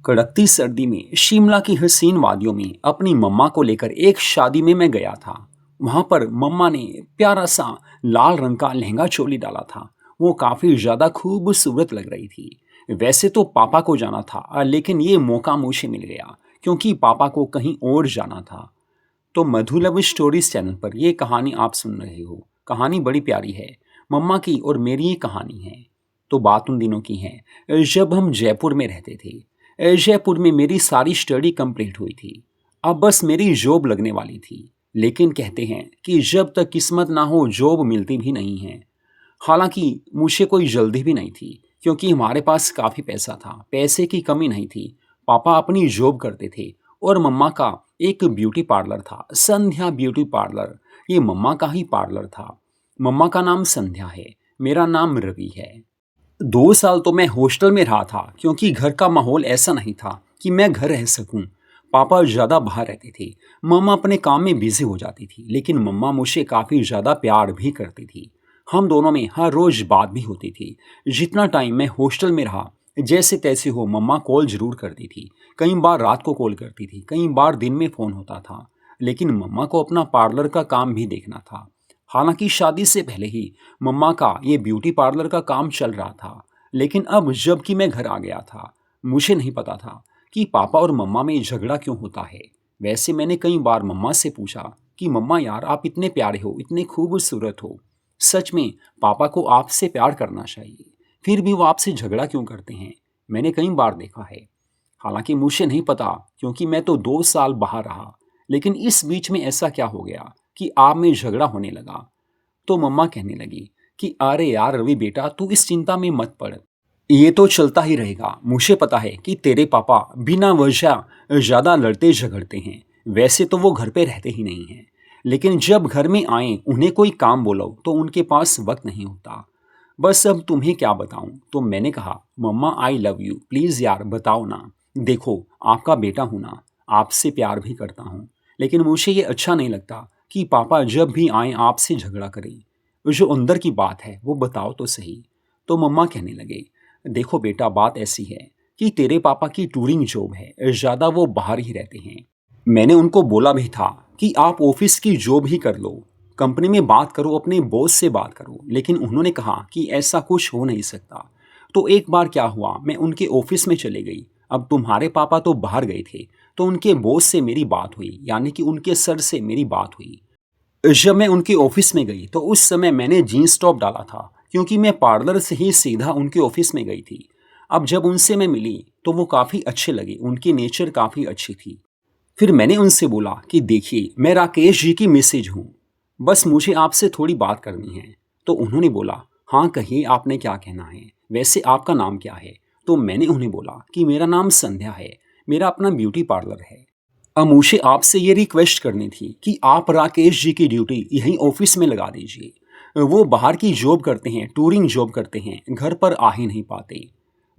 कड़कती सर्दी में शिमला की हसीन वादियों में अपनी मम्मा को लेकर एक शादी में मैं गया था। वहां पर मम्मा ने प्यारा सा लाल रंग का लहंगा चोली डाला था। वो काफी ज्यादा खूबसूरत लग रही थी। वैसे तो पापा को जाना था, लेकिन ये मौका मुझे मिल गया क्योंकि पापा को कहीं और जाना था। तो मधु लव स्टोरीज चैनल पर ये कहानी आप सुन रहे हो। कहानी बड़ी प्यारी है। मम्मा की और मेरी ये कहानी है। तो बात उन दिनों की है जब हम जयपुर में रहते थे। जयपुर में मेरी सारी स्टडी कंप्लीट हुई थी। अब बस मेरी जॉब लगने वाली थी। लेकिन कहते हैं कि जब तक किस्मत ना हो जॉब मिलती भी नहीं है। हालांकि मुझे कोई जल्दी भी नहीं थी क्योंकि हमारे पास काफ़ी पैसा था, पैसे की कमी नहीं थी। पापा अपनी जॉब करते थे और मम्मा का एक ब्यूटी पार्लर था, संध्या ब्यूटी पार्लर। ये मम्मा का ही पार्लर था। मम्मा का नाम संध्या है, मेरा नाम रवि है। 2 साल तो मैं हॉस्टल में रहा था क्योंकि घर का माहौल ऐसा नहीं था कि मैं घर रह सकूं। पापा ज़्यादा बाहर रहते थे, मम्मा अपने काम में बिजी हो जाती थी, लेकिन मम्मा मुझसे काफ़ी ज़्यादा प्यार भी करती थी। हम दोनों में हर रोज़ बात भी होती थी। जितना टाइम मैं हॉस्टल में रहा, जैसे तैसे हो मम्मा कॉल ज़रूर करती थी। कई बार रात को कॉल करती थी, कई बार दिन में फ़ोन होता था। लेकिन मम्मा को अपना पार्लर का काम भी देखना था। हालांकि शादी से पहले ही मम्मा का ये ब्यूटी पार्लर का काम चल रहा था। लेकिन अब जब कि मैं घर आ गया था, मुझे नहीं पता था कि पापा और मम्मा में झगड़ा क्यों होता है। वैसे मैंने कई बार मम्मा से पूछा कि मम्मा यार, आप इतने प्यारे हो, इतने खूबसूरत हो, सच में पापा को आपसे प्यार करना चाहिए, फिर भी वो आपसे झगड़ा क्यों करते हैं। मैंने कई बार देखा है। हालांकि मुझे नहीं पता क्योंकि मैं तो 2 साल बाहर रहा। लेकिन इस बीच में ऐसा क्या हो गया कि आप में झगड़ा होने लगा। तो मम्मा कहने लगी कि अरे यार रवि बेटा, तू इस चिंता में मत पड़, ये तो चलता ही रहेगा। मुझे पता है कि तेरे पापा बिना वजह ज़्यादा लड़ते झगड़ते हैं। वैसे तो वो घर पे रहते ही नहीं हैं, लेकिन जब घर में आए उन्हें कोई काम बोलो तो उनके पास वक्त नहीं होता। बस अब तुम्हें क्या बताऊं। तो मैंने कहा मम्मा आई लव यू, प्लीज़ यार बताओ ना। देखो, आपका बेटा हूं ना, आपसे प्यार भी करता हूं, लेकिन मुझे ये अच्छा नहीं लगता कि पापा जब भी आए आपसे झगड़ा करें। जो अंदर की बात है वो बताओ तो सही। तो मम्मा कहने लगे, देखो बेटा, बात ऐसी है कि तेरे पापा की टूरिंग जॉब है, ज़्यादा वो बाहर ही रहते हैं। मैंने उनको बोला भी था कि आप ऑफिस की जॉब ही कर लो, कंपनी में बात करो, अपने बॉस से बात करो, लेकिन उन्होंने कहा कि ऐसा कुछ हो नहीं सकता। तो एक बार क्या हुआ, मैं उनके ऑफिस में चले गई। अब तुम्हारे पापा तो बाहर गए थे, तो उनके बॉस से मेरी बात हुई, यानी कि उनके सर से मेरी बात हुई। जब मैं उनके ऑफिस में गई तो उस समय मैंने जीन्स टॉप डाला था क्योंकि मैं पार्लर से ही सीधा उनके ऑफिस में गई थी। अब जब उनसे मैं मिली तो वो काफ़ी अच्छे लगे, उनकी नेचर काफ़ी अच्छी थी। फिर मैंने उनसे बोला कि देखिए, मैं राकेश जी की मिसेज हूँ, बस मुझे आपसे थोड़ी बात करनी है। तो उन्होंने बोला, हाँ कहिए, आपने क्या कहना है, वैसे आपका नाम क्या है। तो मैंने उन्हें बोला कि मेरा नाम संध्या है, मेरा अपना ब्यूटी पार्लर है। अब मुझे आपसे ये रिक्वेस्ट करनी थी कि आप राकेश जी की ड्यूटी यहीं ऑफिस में लगा दीजिए। वो बाहर की जॉब करते हैं, टूरिंग जॉब करते हैं, घर पर आ ही नहीं पाते।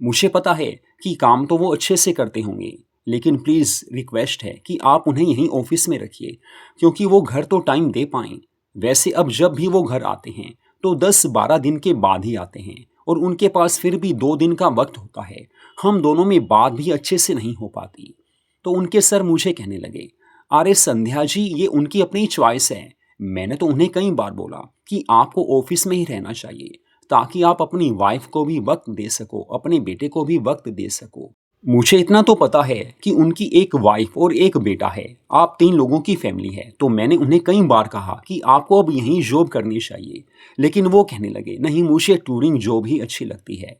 मुझे पता है कि काम तो वो अच्छे से करते होंगे, लेकिन प्लीज़ रिक्वेस्ट है कि आप उन्हें यहीं ऑफिस में रखिए क्योंकि वो घर तो टाइम दे पाएँ। वैसे अब जब भी वो घर आते हैं तो 10-12 दिन के बाद ही आते हैं और उनके पास फिर भी 2 दिन का वक्त होता है। हम दोनों में बात भी अच्छे से नहीं हो पाती। तो उनके सर मुझे कहने लगे, अरे संध्या जी, ये उनकी अपनी चॉइस है। मैंने तो उन्हें कई बार बोला कि आपको ऑफिस में ही रहना चाहिए ताकि आप अपनी वाइफ को भी वक्त दे सको, अपने बेटे को भी वक्त दे सको। मुझे इतना तो पता है कि उनकी एक वाइफ और एक बेटा है, आप 3 लोगों की फैमिली है। तो मैंने उन्हें कई बार कहा कि आपको अब यहीं जॉब करनी चाहिए, लेकिन वो कहने लगे, नहीं मुझे टूरिंग जॉब ही अच्छी लगती है।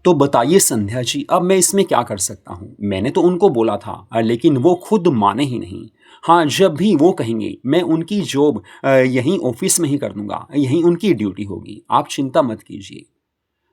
तो बताइए संध्या जी, अब मैं इसमें क्या कर सकता हूँ। मैंने तो उनको बोला था, लेकिन वो खुद माने ही नहीं। हाँ, जब भी वो कहेंगे मैं उनकी जॉब यहीं ऑफिस में ही कर दूंगा, यहीं उनकी ड्यूटी होगी, आप चिंता मत कीजिए।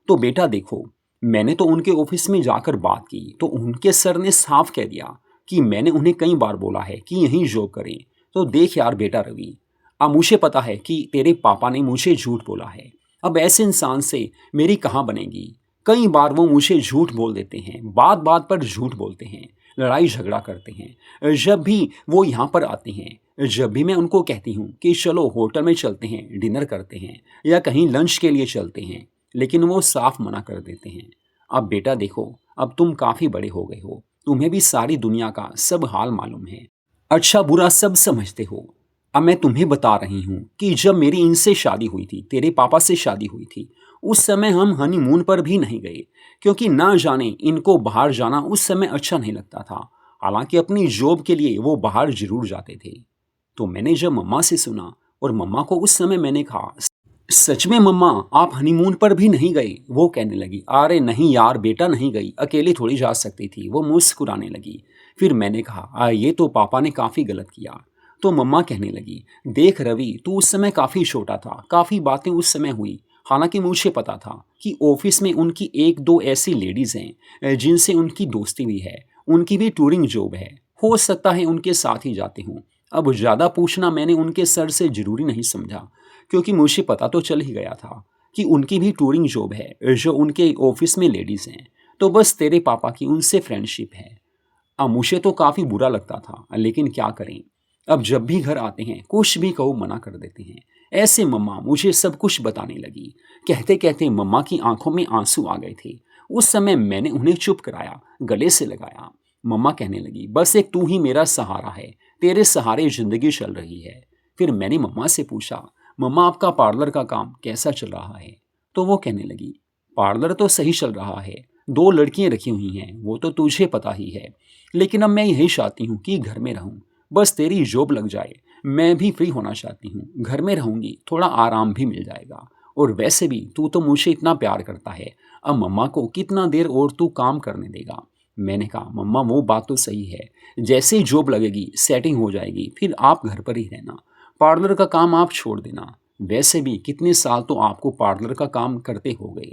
तो बेटा देखो, मैंने तो उनके ऑफिस में जाकर बात की तो उनके सर ने साफ कह दिया कि मैंने उन्हें कई बार बोला है कि यहीं जॉब करें। तो देख यार बेटा रवि, अब मुझे पता है कि तेरे पापा ने मुझे झूठ बोला है। अब ऐसे इंसान से मेरी कहाँ बनेगी। कई बार वो मुझे झूठ बोल देते हैं, बात बात पर झूठ बोलते हैं, लड़ाई झगड़ा करते हैं। जब भी वो यहाँ पर आते हैं, जब भी मैं उनको कहती हूँ कि चलो होटल में चलते हैं, डिनर करते हैं या कहीं लंच के लिए चलते हैं, लेकिन वो साफ मना कर देते हैं। अब बेटा देखो, अब तुम काफ़ी बड़े हो गए हो, तुम्हें भी सारी दुनिया का सब हाल मालूम है, अच्छा बुरा सब समझते हो। अब मैं तुम्हें बता रही हूँ कि जब मेरी इनसे शादी हुई थी, तेरे पापा से शादी हुई थी, उस समय हम हनीमून पर भी नहीं गए, क्योंकि ना जाने इनको बाहर जाना उस समय अच्छा नहीं लगता था। हालांकि अपनी जॉब के लिए वो बाहर जरूर जाते थे। तो मैंने जब मम्मा से सुना और मम्मा को उस समय मैंने कहा, सच में मम्मा आप हनीमून पर भी नहीं गए? वो कहने लगी, अरे नहीं यार बेटा, नहीं गई, अकेली थोड़ी जा सकती थी। वो मुस्कुराने लगी। फिर मैंने कहा, ये तो पापा ने काफ़ी गलत किया। तो मम्मा कहने लगी, देख रवि, तू उस समय काफ़ी छोटा था, काफ़ी बातें उस समय हुई। हालांकि मुझे पता था कि ऑफिस में उनकी एक दो ऐसी लेडीज़ हैं जिनसे उनकी दोस्ती भी है, उनकी भी टूरिंग जॉब है, हो सकता है उनके साथ ही जाते हूँ। अब ज़्यादा पूछना मैंने उनके सर से ज़रूरी नहीं समझा, क्योंकि मुझे पता तो चल ही गया था कि उनकी भी टूरिंग जॉब है, जो उनके ऑफिस में लेडीज़ हैं। तो बस तेरे पापा की उनसे फ्रेंडशिप है। अब मुझे तो काफ़ी बुरा लगता था, लेकिन क्या करें। अब जब भी घर आते हैं कुछ भी कहो मना कर देते हैं। ऐसे मम्मा मुझे सब कुछ बताने लगी। कहते कहते मम्मा की आंखों में आंसू आ गए थे। उस समय मैंने उन्हें चुप कराया, गले से लगाया। मम्मा कहने लगी, बस एक तू ही मेरा सहारा है, तेरे सहारे जिंदगी चल रही है। फिर मैंने मम्मा से पूछा, मम्मा आपका पार्लर का काम कैसा चल रहा है? तो वो कहने लगी, पार्लर तो सही चल रहा है, दो लड़कियां रखी हुई हैं, वो तो तुझे पता ही है। लेकिन अब मैं यही चाहती हूँ कि घर में रहूँ, बस तेरी जॉब लग जाए। मैं भी फ्री होना चाहती हूँ, घर में रहूँगी, थोड़ा आराम भी मिल जाएगा। और वैसे भी तू तो मुझे इतना प्यार करता है, अब मम्मा को कितना देर और तू काम करने देगा? मैंने कहा, मम्मा वो बात तो सही है, जैसे ही जॉब लगेगी, सेटिंग हो जाएगी, फिर आप घर पर ही रहना, पार्लर का काम आप छोड़ देना। वैसे भी कितने साल तो आपको पार्लर का काम करते हो गए।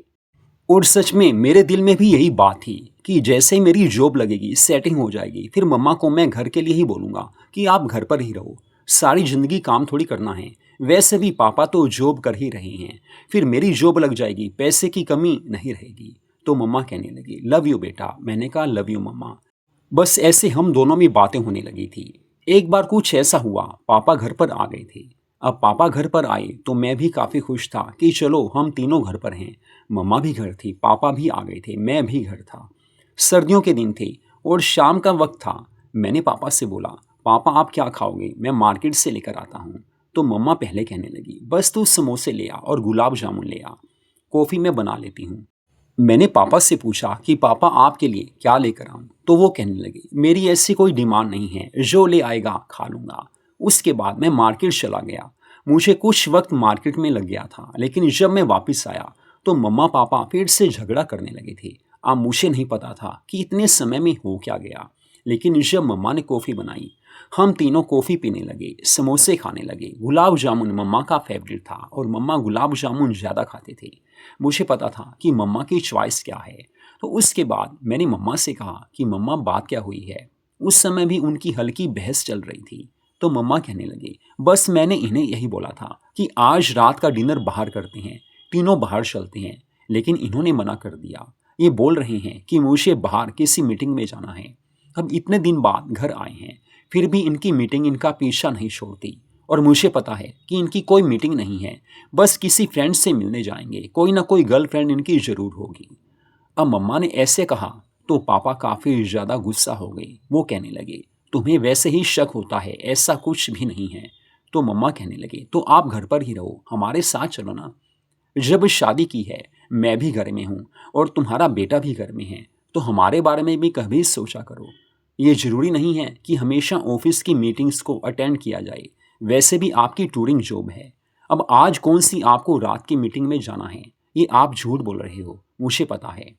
और सच में मेरे दिल में भी यही बात थी कि जैसे ही मेरी जॉब लगेगी, सेटिंग हो जाएगी, फिर मम्मा को मैं घर के लिए ही बोलूँगा कि आप घर पर ही रहो, सारी ज़िंदगी काम थोड़ी करना है। वैसे भी पापा तो जॉब कर ही रहे हैं, फिर मेरी जॉब लग जाएगी, पैसे की कमी नहीं रहेगी। तो मम्मा कहने लगी, लव यू बेटा। मैंने कहा, लव यू मम्मा। बस ऐसे हम दोनों में बातें होने लगी थी। एक बार कुछ ऐसा हुआ, पापा घर पर आ गए थे। अब पापा घर पर आए तो मैं भी काफ़ी खुश था कि चलो हम तीनों घर पर हैं। मम्मा भी घर थी, पापा भी आ गए थे, मैं भी घर था। सर्दियों के दिन थे और शाम का वक्त था। मैंने पापा से बोला, पापा आप क्या खाओगे? मैं मार्केट से लेकर आता हूँ। तो मम्मा पहले कहने लगी, बस तू समोसे ले आ और गुलाब जामुन ले आ, कॉफ़ी मैं बना लेती हूँ। मैंने पापा से पूछा कि पापा आपके लिए क्या लेकर आऊं? तो वो कहने लगे, मेरी ऐसी कोई डिमांड नहीं है, जो ले आएगा खा लूंगा। उसके बाद मैं मार्केट चला गया। मुझे कुछ वक्त मार्केट में लग गया था, लेकिन जब मैं वापस आया तो मम्मा पापा फिर से झगड़ा करने लगे थे। अब मुझे नहीं पता था कि इतने समय में हो क्या गया, लेकिन जब मम्मा ने कॉफ़ी बनाई, हम तीनों कॉफ़ी पीने लगे, समोसे खाने लगे। गुलाब जामुन मम्मा का फेवरेट था और मम्मा गुलाब जामुन ज़्यादा खाते थे। मुझे पता था कि मम्मा की चॉइस क्या है। तो उसके बाद मैंने मम्मा से कहा कि मम्मा बात क्या हुई है। उस समय भी उनकी हल्की बहस चल रही थी। तो मम्मा कहने लगी, बस मैंने इन्हें यही बोला था कि आज रात का डिनर बाहर करते हैं, तीनों बाहर चलते हैं, लेकिन इन्होंने मना कर दिया। ये बोल रहे हैं कि मुझे बाहर किसी मीटिंग में जाना है। अब इतने दिन बाद घर आए हैं, फिर भी इनकी मीटिंग इनका पीछा नहीं छोड़ती। और मुझे पता है कि इनकी कोई मीटिंग नहीं है, बस किसी फ्रेंड से मिलने जाएंगे, कोई ना कोई गर्लफ्रेंड इनकी ज़रूर होगी। अब मम्मा ने ऐसे कहा तो पापा काफ़ी ज़्यादा गुस्सा हो गई। वो कहने लगे, तुम्हें वैसे ही शक होता है, ऐसा कुछ भी नहीं है। तो मम्मा कहने लगे, तो आप घर पर ही रहो, हमारे साथ चलो ना। जब शादी की है, मैं भी घर में हूँ और तुम्हारा बेटा भी घर में है, तो हमारे बारे में भी कभी सोचा करो। ये ज़रूरी नहीं है कि हमेशा ऑफिस की मीटिंग्स को अटेंड किया जाए, वैसे भी आपकी टूरिंग जॉब है। अब आज कौन सी आपको रात की मीटिंग में जाना है? ये आप झूठ बोल रहे हो, मुझे पता है।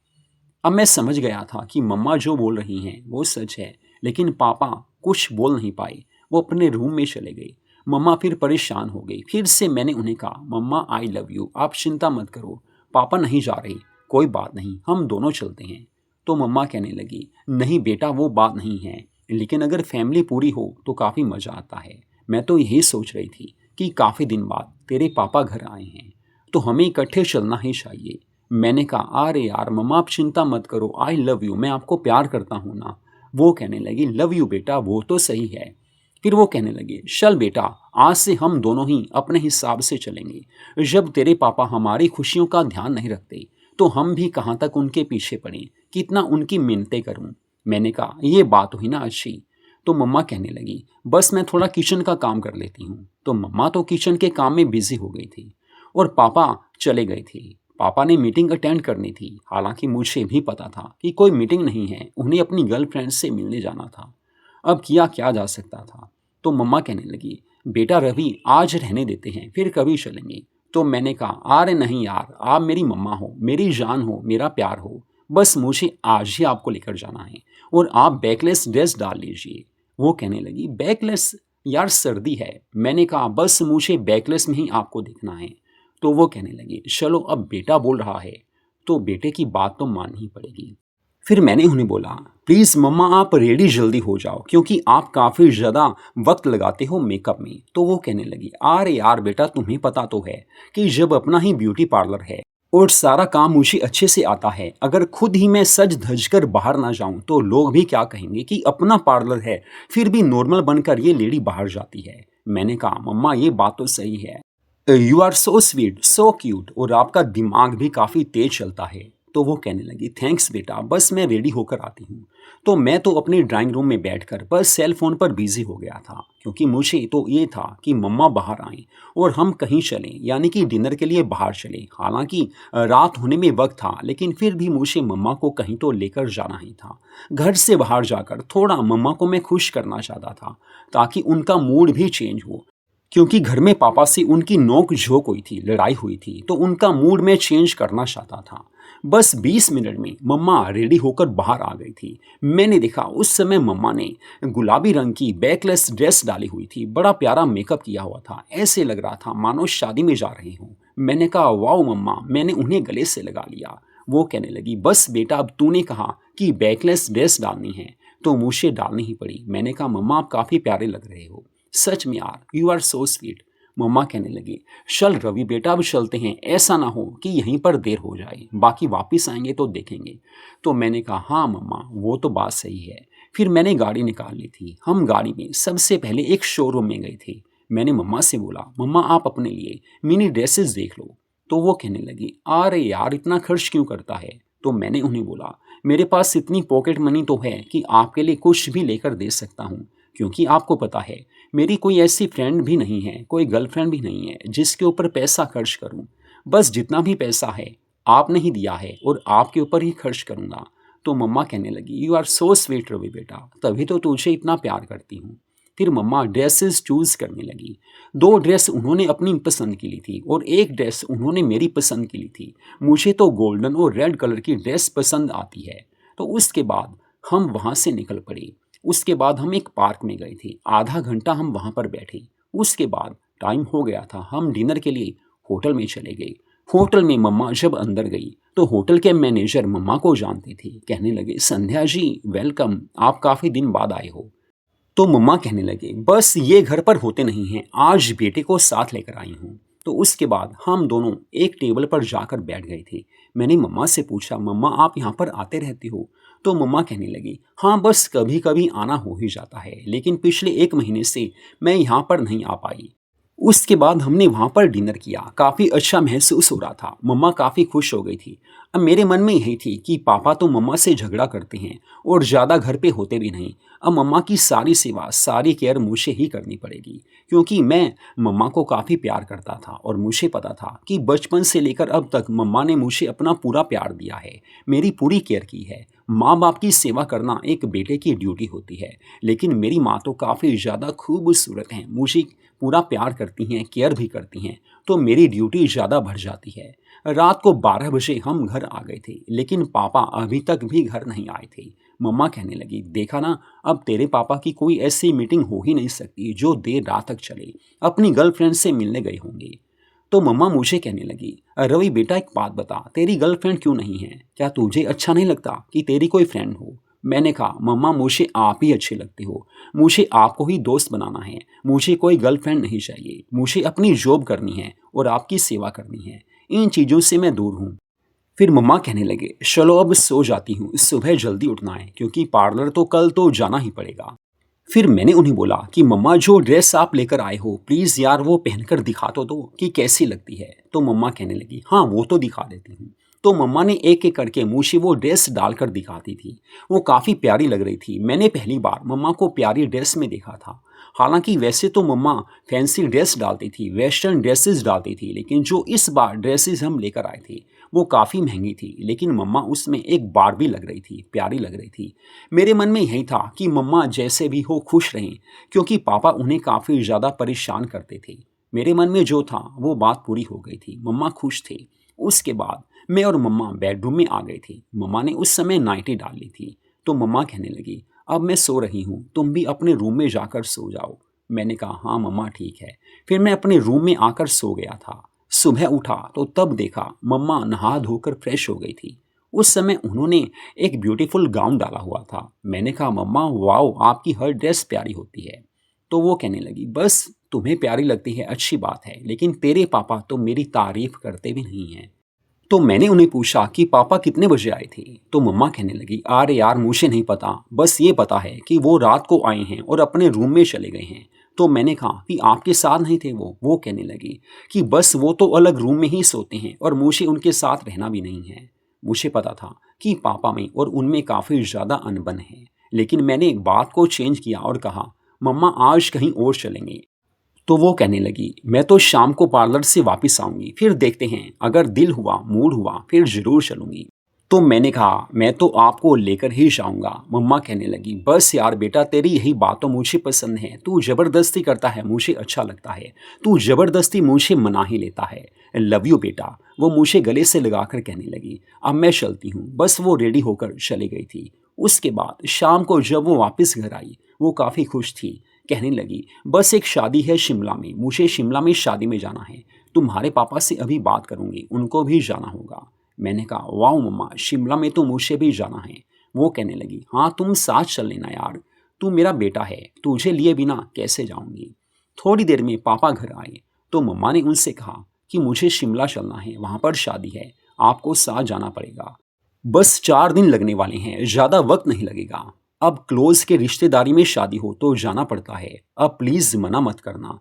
अब मैं समझ गया था कि मम्मा जो बोल रही हैं वो सच है, लेकिन पापा कुछ बोल नहीं पाए, वो अपने रूम में चले गए। मम्मा फिर परेशान हो गई। फिर से मैंने उन्हें कहा, मम्मा आई लव यू, आप चिंता मत करो, पापा नहीं जा रहे, कोई बात नहीं, हम दोनों चलते हैं। तो मम्मा कहने लगी, नहीं बेटा वो बात नहीं है, लेकिन अगर फैमिली पूरी हो तो काफ़ी मज़ा आता है। मैं तो यही सोच रही थी कि काफ़ी दिन बाद तेरे पापा घर आए हैं, तो हमें इकट्ठे चलना ही चाहिए। मैंने कहा, अरे यार मम्मा आप चिंता मत करो, आई लव यू, मैं आपको प्यार करता हूँ ना। वो कहने लगी, लव यू बेटा वो तो सही है। फिर वो कहने लगी, चल बेटा आज से हम दोनों ही अपने हिसाब से चलेंगे। जब तेरे पापा हमारी खुशियों का ध्यान नहीं रखते तो हम भी कहाँ तक उनके पीछे पड़ें, कितना उनकी मिन्नतें करूँ। मैंने कहा, ये बात हुई ना अच्छी। तो मम्मा कहने लगी, बस मैं थोड़ा किचन का काम कर लेती हूँ। तो मम्मा तो किचन के काम में बिजी हो गई थी और पापा चले गए थे। पापा ने मीटिंग अटेंड करनी थी, हालांकि मुझे भी पता था कि कोई मीटिंग नहीं है, उन्हें अपनी गर्लफ्रेंड से मिलने जाना था। अब किया क्या जा सकता था। तो मम्मा कहने लगी, बेटा रवि, आज रहने देते हैं, फिर कभी चलेंगे। तो मैंने कहा, अरे नहीं यार, आप मेरी मम्मा हो, मेरी जान हो, मेरा प्यार हो, बस मुझे आज ही आपको लेकर जाना है और आप बैकलेस ड्रेस डाल लीजिए। वो कहने लगी, बैकलेस? यार सर्दी है। मैंने कहा, बस मुझे बैकलेस में ही आपको देखना है। तो वो कहने लगी, चलो अब बेटा बोल रहा है तो बेटे की बात तो माननी ही पड़ेगी। फिर मैंने उन्हें बोला, प्लीज़ मम्मा आप रेडी जल्दी हो जाओ क्योंकि आप काफ़ी ज़्यादा वक्त लगाते हो मेकअप में। तो वो कहने लगी, अरे यार बेटा, तुम्हें पता तो है कि जब अपना ही ब्यूटी पार्लर है और सारा काम मुझे अच्छे से आता है, अगर खुद ही मैं सज धज कर बाहर ना जाऊं तो लोग भी क्या कहेंगे कि अपना पार्लर है, फिर भी नॉर्मल बनकर ये लेडी बाहर जाती है। मैंने कहा, मम्मा ये बात तो सही है, you are so sweet, so cute, और आपका दिमाग भी काफ़ी तेज चलता है। तो वो कहने लगी, थैंक्स बेटा, बस मैं रेडी होकर आती हूँ। तो मैं तो अपने ड्राइंग रूम में बैठकर बस सेल फोन पर बिजी हो गया था क्योंकि मुझे तो ये था कि मम्मा बाहर आएं और हम कहीं चलें, यानी कि डिनर के लिए बाहर चलें। हालांकि रात होने में वक्त था, लेकिन फिर भी मुझे मम्मा को कहीं तो लेकर जाना ही था। घर से बाहर जाकर थोड़ा मम्मा को मैं खुश करना चाहता था ताकि उनका मूड भी चेंज हो, क्योंकि घर में पापा से उनकी नोक झोंक हुई थी, लड़ाई हुई थी, तो उनका मूड मैं चेंज करना चाहता था। बस 20 मिनट में मम्मा रेडी होकर बाहर आ गई थी। मैंने देखा उस समय मम्मा ने गुलाबी रंग की बैकलेस ड्रेस डाली हुई थी, बड़ा प्यारा मेकअप किया हुआ था, ऐसे लग रहा था मानो शादी में जा रही हूँ। मैंने कहा, वाओ मम्मा, मैंने उन्हें गले से लगा लिया। वो कहने लगी, बस बेटा, अब तूने कहा कि बैकलेस ड्रेस डालनी है तो मुझे डालनी ही पड़ी। मैंने कहा, मम्मा आप काफ़ी प्यारे लग रहे हो, सच में यार, यू आर सो स्वीट। मम्मा कहने लगी, चल रवि बेटा, अब चलते हैं, ऐसा ना हो कि यहीं पर देर हो जाए, बाकी वापस आएंगे तो देखेंगे। तो मैंने कहा, हाँ मम्मा, वो तो बात सही है। फिर मैंने गाड़ी निकाल ली थी। हम गाड़ी में सबसे पहले एक शोरूम में गए थे। मैंने मम्मा से बोला, मम्मा आप अपने लिए मिनी ड्रेसेस देख लो। तो वो कहने लगी, अरे यार इतना खर्च क्यों करता है। तो मैंने उन्हें बोला, मेरे पास इतनी पॉकेट मनी तो है कि आपके लिए कुछ भी लेकर दे सकता हूँ, क्योंकि आपको पता है मेरी कोई ऐसी फ्रेंड भी नहीं है, कोई गर्लफ्रेंड भी नहीं है जिसके ऊपर पैसा खर्च करूं। बस जितना भी पैसा है आपने ही दिया है और आपके ऊपर ही खर्च करूंगा। तो मम्मा कहने लगी, you are so sweet Ravi बेटा, तभी तो तुझे इतना प्यार करती हूँ। फिर मम्मा ड्रेसेस चूज़ करने लगी। 2 ड्रेस उन्होंने अपनी पसंद की ली थी और एक ड्रेस उन्होंने मेरी पसंद की ली थी। मुझे तो गोल्डन और रेड कलर की ड्रेस पसंद आती है। तो उसके बाद हम वहाँ से निकल पड़े। उसके बाद हम एक पार्क में गए थे, आधा घंटा हम वहाँ पर बैठे। उसके बाद टाइम हो गया था, हम डिनर के लिए होटल में चले गए। होटल में मम्मा जब अंदर गई तो होटल के मैनेजर मम्मा को जानते थे, कहने लगे, संध्या जी वेलकम, आप काफ़ी दिन बाद आए हो। तो मम्मा कहने लगे, बस ये घर पर होते नहीं हैं, आज बेटे को साथ लेकर आई हूँ। तो उसके बाद हम दोनों एक टेबल पर जाकर बैठ गए थे। मैंने मम्मा से पूछा, मम्मा आप यहाँ पर आते रहते हो। तो मम्मा कहने लगी, हाँ बस कभी कभी आना हो ही जाता है, लेकिन पिछले 1 महीने से मैं यहाँ पर नहीं आ पाई। उसके बाद हमने वहाँ पर डिनर किया, काफ़ी अच्छा महसूस हो रहा था, मम्मा काफ़ी खुश हो गई थी। अब मेरे मन में यही थी कि पापा तो मम्मा से झगड़ा करते हैं और ज़्यादा घर पे होते भी नहीं। अब मम्मा की सारी सेवा, सारी केयर मुझे ही करनी पड़ेगी, क्योंकि मैं मम्मा को काफ़ी प्यार करता था और मुझे पता था कि बचपन से लेकर अब तक मम्मा ने मुझे अपना पूरा प्यार दिया है, मेरी पूरी केयर की है। माँ बाप की सेवा करना एक बेटे की ड्यूटी होती है, लेकिन मेरी माँ तो काफ़ी ज़्यादा खूबसूरत हैं, मुझे पूरा प्यार करती हैं, केयर भी करती हैं, तो मेरी ड्यूटी ज़्यादा बढ़ जाती है। रात को 12 बजे हम घर आ गए थे, लेकिन पापा अभी तक भी घर नहीं आए थे। मम्मा कहने लगी, देखा ना, अब तेरे पापा की कोई ऐसी मीटिंग हो ही नहीं सकती जो देर रात तक चले, अपनी गर्लफ्रेंड से मिलने गए होंगे। तो मम्मा मुझे कहने लगी, रवि बेटा एक बात बता, तेरी गर्लफ्रेंड क्यों नहीं है? क्या तुझे अच्छा नहीं लगता कि तेरी कोई फ्रेंड हो? मैंने कहा, मम्मा मुझे आप ही अच्छे लगते हो, मुझे आपको ही दोस्त बनाना है, मुझे कोई गर्लफ्रेंड नहीं चाहिए, मुझे अपनी जॉब करनी है और आपकी सेवा करनी है, इन चीज़ों से मैं दूर हूँ। फिर मम्मा कहने लगे, चलो अब सो जाती हूँ, सुबह जल्दी उठना है क्योंकि पार्लर तो कल तो जाना ही पड़ेगा। फिर मैंने उन्हें बोला कि मम्मा जो ड्रेस आप लेकर आए हो प्लीज़ यार वो पहनकर दिखा तो दो कि कैसी लगती है। तो मम्मा कहने लगी, हाँ वो तो दिखा देती हूँ। तो मम्मा ने एक एक करके मुझे वो ड्रेस डालकर दिखाती थी। वो काफ़ी प्यारी लग रही थी। मैंने पहली बार मम्मा को प्यारी ड्रेस में देखा था। हालांकि वैसे तो मम्मा फैंसी ड्रेस डालती थी, वेस्टर्न ड्रेसेस डालती थी, लेकिन जो इस बार ड्रेसेस हम लेकर आए थे वो काफ़ी महंगी थी। लेकिन मम्मा उसमें एक बारबी लग रही थी, प्यारी लग रही थी। मेरे मन में यही था कि मम्मा जैसे भी हो खुश रहें, क्योंकि पापा उन्हें काफ़ी ज़्यादा परेशान करते थे। मेरे मन में जो था वो बात पूरी हो गई थी, मम्मा खुश थे। उसके बाद मैं और मम्मा बेडरूम में आ गए थे। मम्मा ने उस समय नाइटी डाल ली थी। तो मम्मा कहने लगी, अब मैं सो रही हूँ, तुम भी अपने रूम में जाकर सो जाओ। मैंने कहा, हाँ मम्मा ठीक है। फिर मैं अपने रूम में आकर सो गया था। सुबह उठा तो तब देखा मम्मा नहा धोकर फ्रेश हो गई थी। उस समय उन्होंने एक ब्यूटीफुल गाउन डाला हुआ था। मैंने कहा, मम्मा वाओ, आपकी हर ड्रेस प्यारी होती है। तो वो कहने लगी, बस तुम्हें प्यारी लगती है अच्छी बात है, लेकिन तेरे पापा तो मेरी तारीफ करते भी नहीं हैं। तो मैंने उन्हें पूछा कि पापा कितने बजे आए थे? तो मम्मा कहने लगी, अरे यार मुझे नहीं पता, बस ये पता है कि वो रात को आए हैं और अपने रूम में चले गए हैं। तो मैंने कहा कि आपके साथ नहीं थे वो कहने लगी कि बस वो तो अलग रूम में ही सोते हैं और मुझे उनके साथ रहना भी नहीं है। मुझे पता था कि पापा में और उनमें काफ़ी ज़्यादा अनबन है, लेकिन मैंने बात को चेंज किया और कहा, मम्मा आज कहीं और चलेंगे। तो वो कहने लगी, मैं तो शाम को पार्लर से वापस आऊंगी, फिर देखते हैं, अगर दिल हुआ मूड हुआ फिर जरूर चलूंगी। तो मैंने कहा, मैं तो आपको लेकर ही जाऊंगा। मम्मा कहने लगी, बस यार बेटा, तेरी यही बात तो मुझे पसंद है। तू जबरदस्ती करता है, मुझे अच्छा लगता है। तू जबरदस्ती मुझे मना ही लेता है। लव यू बेटा। वो मुझे गले से लगाकर कहने लगी, अब मैं चलती हूँ। बस वो रेडी होकर चली गई थी। उसके बाद शाम को जब वो वापस घर आई, वो काफ़ी खुश थी। कहने लगी, बस एक शादी है शिमला में, मुझे शिमला में शादी में जाना है। तुम्हारे पापा से अभी बात करूंगी, उनको भी जाना होगा। मैंने कहा, वाह मम्मा, शिमला में तो मुझे भी जाना है। वो कहने लगी, हाँ तुम साथ चल लेना यार, तू मेरा बेटा है, तुझे लिए बिना कैसे जाऊंगी। थोड़ी देर में पापा घर आए तो मम्मा ने उनसे कहा कि मुझे शिमला चलना है, वहाँ पर शादी है, आपको साथ जाना पड़ेगा। बस 4 दिन लगने वाले हैं, ज़्यादा वक्त नहीं लगेगा। अब क्लोज के रिश्तेदारी में शादी हो तो जाना पड़ता है, अब प्लीज़ मना मत करना।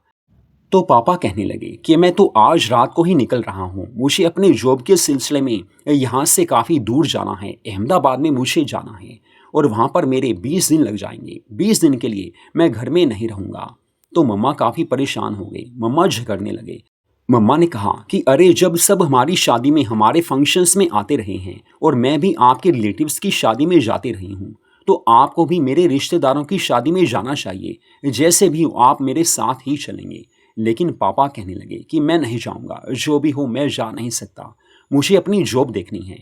तो पापा कहने लगे कि मैं तो आज रात को ही निकल रहा हूँ, मुझे अपने जॉब के सिलसिले में यहाँ से काफ़ी दूर जाना है, अहमदाबाद में मुझे जाना है और वहाँ पर मेरे 20 दिन लग जाएंगे। 20 दिन के लिए मैं घर में नहीं रहूँगा। तो मम्मा काफ़ी परेशान हो गई, मम्मा झगड़ने लगे। मम्मा ने कहा कि अरे, जब सब हमारी शादी में हमारे फंक्शंस में आते रहे हैं और मैं भी आपके रिलेटिव्स की शादी में जाती रही हूँ, तो आपको भी मेरे रिश्तेदारों की शादी में जाना चाहिए। जैसे भी हो आप मेरे साथ ही चलेंगे। लेकिन पापा कहने लगे कि मैं नहीं जाऊँगा, जो भी हो मैं जा नहीं सकता, मुझे अपनी जॉब देखनी है।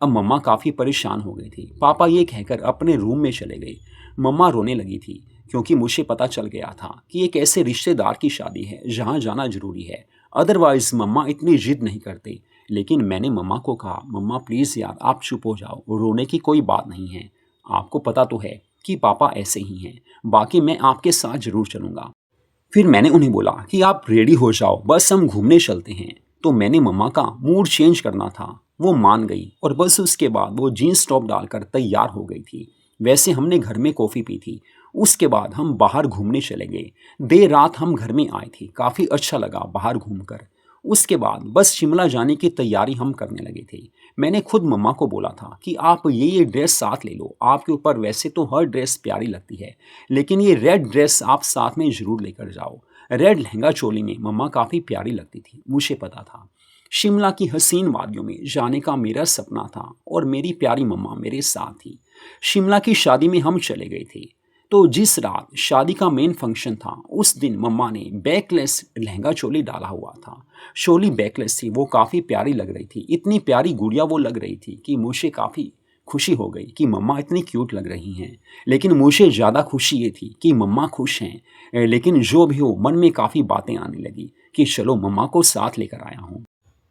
अब मम्मा काफ़ी परेशान हो गई थी। पापा ये कहकर अपने रूम में चले गए। मम्मा रोने लगी थी, क्योंकि मुझे पता चल गया था कि एक ऐसे रिश्तेदार की शादी है जहाँ जाना जरूरी है, अदरवाइज मम्मा इतनी जिद नहीं करते। लेकिन मैंने मम्मा को कहा, मम्मा प्लीज़ यार आप चुप हो जाओ, रोने की कोई बात नहीं है। आपको पता तो है कि पापा ऐसे ही हैं, बाकी मैं आपके साथ ज़रूर चलूँगा। फिर मैंने उन्हें बोला कि आप रेडी हो जाओ, बस हम घूमने चलते हैं। तो मैंने मम्मा का मूड चेंज करना था, वो मान गई और बस उसके बाद वो जीन्स टॉप डालकर तैयार हो गई थी। वैसे हमने घर में कॉफ़ी पी थी। उसके बाद हम बाहर घूमने चले गए। देर रात हम घर में आए थे, काफ़ी अच्छा लगा बाहर घूमकर। उसके बाद बस शिमला जाने की तैयारी हम करने लगे थे। मैंने खुद मम्मा को बोला था कि आप ये ड्रेस साथ ले लो, आपके ऊपर वैसे तो हर ड्रेस प्यारी लगती है, लेकिन ये रेड ड्रेस आप साथ में ज़रूर लेकर जाओ। रेड लहंगा चोली में मम्मा काफ़ी प्यारी लगती थी, मुझे पता था। शिमला की हसीन वादियों में जाने का मेरा सपना था और मेरी प्यारी मम्मा मेरे साथ थी। शिमला की शादी में हम चले गए थे। तो जिस रात शादी का मेन फंक्शन था, उस दिन मम्मा ने बैकलेस लहंगा चोली डाला हुआ था। चोली बैकलेस थी, वो काफ़ी प्यारी लग रही थी। इतनी प्यारी गुड़िया वो लग रही थी कि मुझे काफ़ी खुशी हो गई कि मम्मा इतनी क्यूट लग रही हैं। लेकिन मुझे ज़्यादा खुशी ये थी कि मम्मा खुश हैं। लेकिन जो भी हो, मन में काफ़ी बातें आने लगी कि चलो मम्मा को साथ लेकर आया हूँ।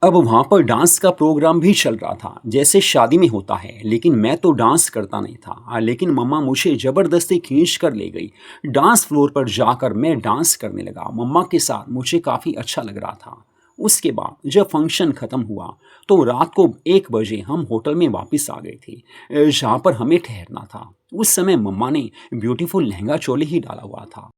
अब वहाँ पर डांस का प्रोग्राम भी चल रहा था, जैसे शादी में होता है, लेकिन मैं तो डांस करता नहीं था। लेकिन मम्मा मुझे ज़बरदस्ती खींच कर ले गई। डांस फ्लोर पर जाकर मैं डांस करने लगा मम्मा के साथ, मुझे काफ़ी अच्छा लग रहा था। उसके बाद जब फंक्शन ख़त्म हुआ तो रात को 1 बजे हम होटल में वापस आ गए थे, जहाँ पर हमें ठहरना था। उस समय मम्मा ने ब्यूटीफुल लहंगा चोली ही डाला हुआ था।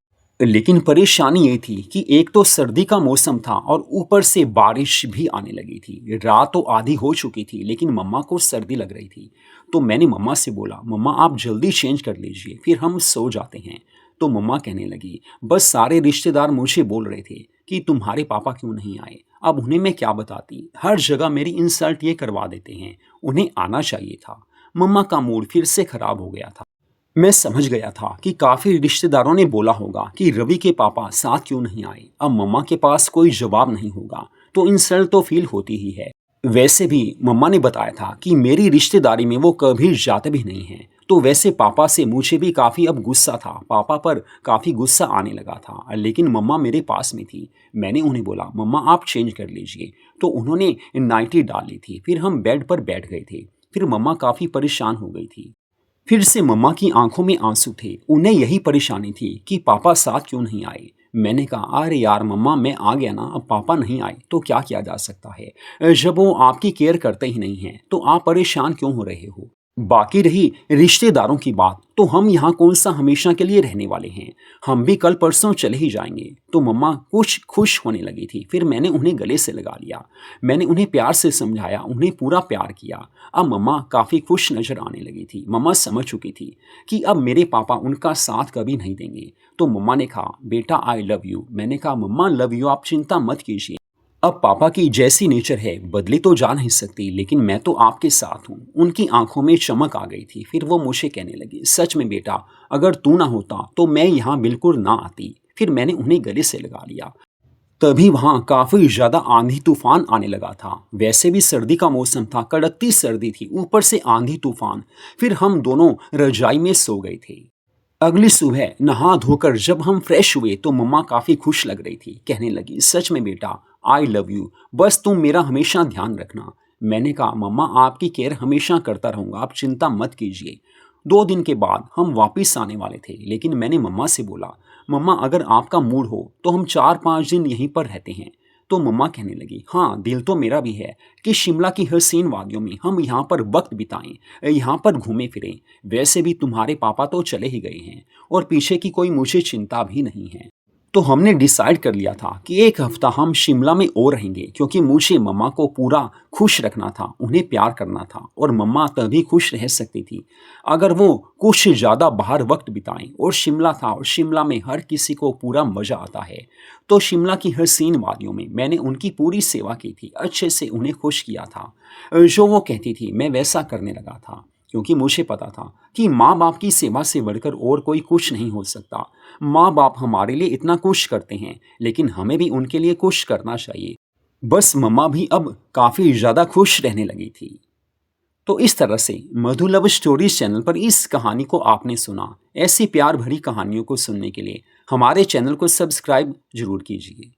लेकिन परेशानी ये थी कि एक तो सर्दी का मौसम था और ऊपर से बारिश भी आने लगी थी। रात तो आधी हो चुकी थी लेकिन मम्मा को सर्दी लग रही थी। तो मैंने मम्मा से बोला, मम्मा आप जल्दी चेंज कर लीजिए, फिर हम सो जाते हैं। तो मम्मा कहने लगी, बस सारे रिश्तेदार मुझे बोल रहे थे कि तुम्हारे पापा क्यों नहीं आए। अब उन्हें मैं क्या बताती, हर जगह मेरी इंसल्ट ये करवा देते हैं, उन्हें आना चाहिए था। मम्मा का मूड फिर से खराब हो गया था। मैं समझ गया था कि काफी रिश्तेदारों ने बोला होगा कि रवि के पापा साथ क्यों नहीं आए। अब मम्मा के पास कोई जवाब नहीं होगा तो इंसल्ट तो फील होती ही है। वैसे भी मम्मा ने बताया था कि मेरी रिश्तेदारी में वो कभी जाते भी नहीं हैं। तो वैसे पापा से मुझे भी काफ़ी अब गुस्सा था, पापा पर काफ़ी गुस्सा आने लगा था। लेकिन मम्मा मेरे पास में थी। मैंने उन्हें बोला, मम्मा आप चेंज कर लीजिए। तो उन्होंने नाइटी डाल ली थी। फिर हम बेड पर बैठ गए थे। फिर मम्मा काफ़ी परेशान हो गई थी। फिर से मम्मा की आंखों में आंसू थे। उन्हें यही परेशानी थी कि पापा साथ क्यों नहीं आए। मैंने कहा, अरे यार मम्मा मैं आ गया ना, अब पापा नहीं आए तो क्या किया जा सकता है। जब वो आपकी केयर करते ही नहीं हैं तो आप परेशान क्यों हो रहे हो। बाकी रही रिश्तेदारों की बात, तो हम यहाँ कौन सा हमेशा के लिए रहने वाले हैं। हम भी कल परसों चले ही जाएंगे। तो मम्मा कुछ खुश होने लगी थी। फिर मैंने उन्हें गले से लगा लिया। मैंने उन्हें प्यार से समझाया, उन्हें पूरा प्यार किया। अब मम्मा काफ़ी खुश नजर आने लगी थी। मम्मा समझ चुकी थी कि अब मेरे पापा उनका साथ कभी नहीं देंगे। तो मम्मा ने कहा, बेटा आई लव यू। मैंने कहा, मम्मा लव यू आप चिंता मत कीजिए। अब पापा की जैसी नेचर है बदली तो जा नहीं सकती, लेकिन मैं तो आपके साथ हूँ। उनकी आंखों में चमक आ गई थी। फिर वो मुझे कहने लगी, सच में बेटा अगर तू ना होता तो मैं यहाँ बिल्कुल ना आती। फिर मैंने उन्हें गले से लगा लिया। तभी वहां काफी ज्यादा आंधी तूफान आने लगा था। वैसे भी सर्दी का मौसम था, कड़कती सर्दी थी, ऊपर से आंधी तूफान। फिर हम दोनों रजाई में सो गए थे। अगली सुबह नहा धोकर जब हम फ्रेश हुए तो मम्मा काफी खुश लग रही थी। कहने लगी, सच में बेटा आई लव यू, बस तुम मेरा हमेशा ध्यान रखना। मैंने कहा, मम्मा आपकी केयर हमेशा करता रहूंगा, आप चिंता मत कीजिए। 2 दिन के बाद हम वापिस आने वाले थे, लेकिन मैंने मम्मा से बोला, मम्मा अगर आपका मूड हो तो हम 4-5 दिन यहीं पर रहते हैं। तो मम्मा कहने लगी, हाँ दिल तो मेरा भी है कि शिमला की हसीन वादियों में हम यहाँ पर वक्त बिताएं, यहाँ पर घूमें फिरें। वैसे भी तुम्हारे पापा तो चले ही गए हैं और पीछे की कोई मुझे चिंता भी नहीं है। तो हमने डिसाइड कर लिया था कि 1 हफ्ता हम शिमला में और रहेंगे, क्योंकि मुझे मम्मा को पूरा खुश रखना था, उन्हें प्यार करना था और मम्मा तभी खुश रह सकती थी अगर वो कुछ ज़्यादा बाहर वक्त बिताएं। और शिमला था और शिमला में हर किसी को पूरा मज़ा आता है। तो शिमला की हसीन वादियों में मैंने उनकी पूरी सेवा की थी, अच्छे से उन्हें खुश किया था। जो वो कहती थी मैं वैसा करने लगा था, क्योंकि मुझे पता था कि माँ बाप की सेवा से बढ़कर और कोई कुछ नहीं हो सकता। माँ बाप हमारे लिए इतना कुछ करते हैं, लेकिन हमें भी उनके लिए कुछ करना चाहिए। बस मम्मा भी अब काफ़ी ज़्यादा खुश रहने लगी थी। तो इस तरह से मधु लव स्टोरीज चैनल पर इस कहानी को आपने सुना। ऐसी प्यार भरी कहानियों को सुनने के लिए हमारे चैनल को सब्सक्राइब जरूर कीजिए।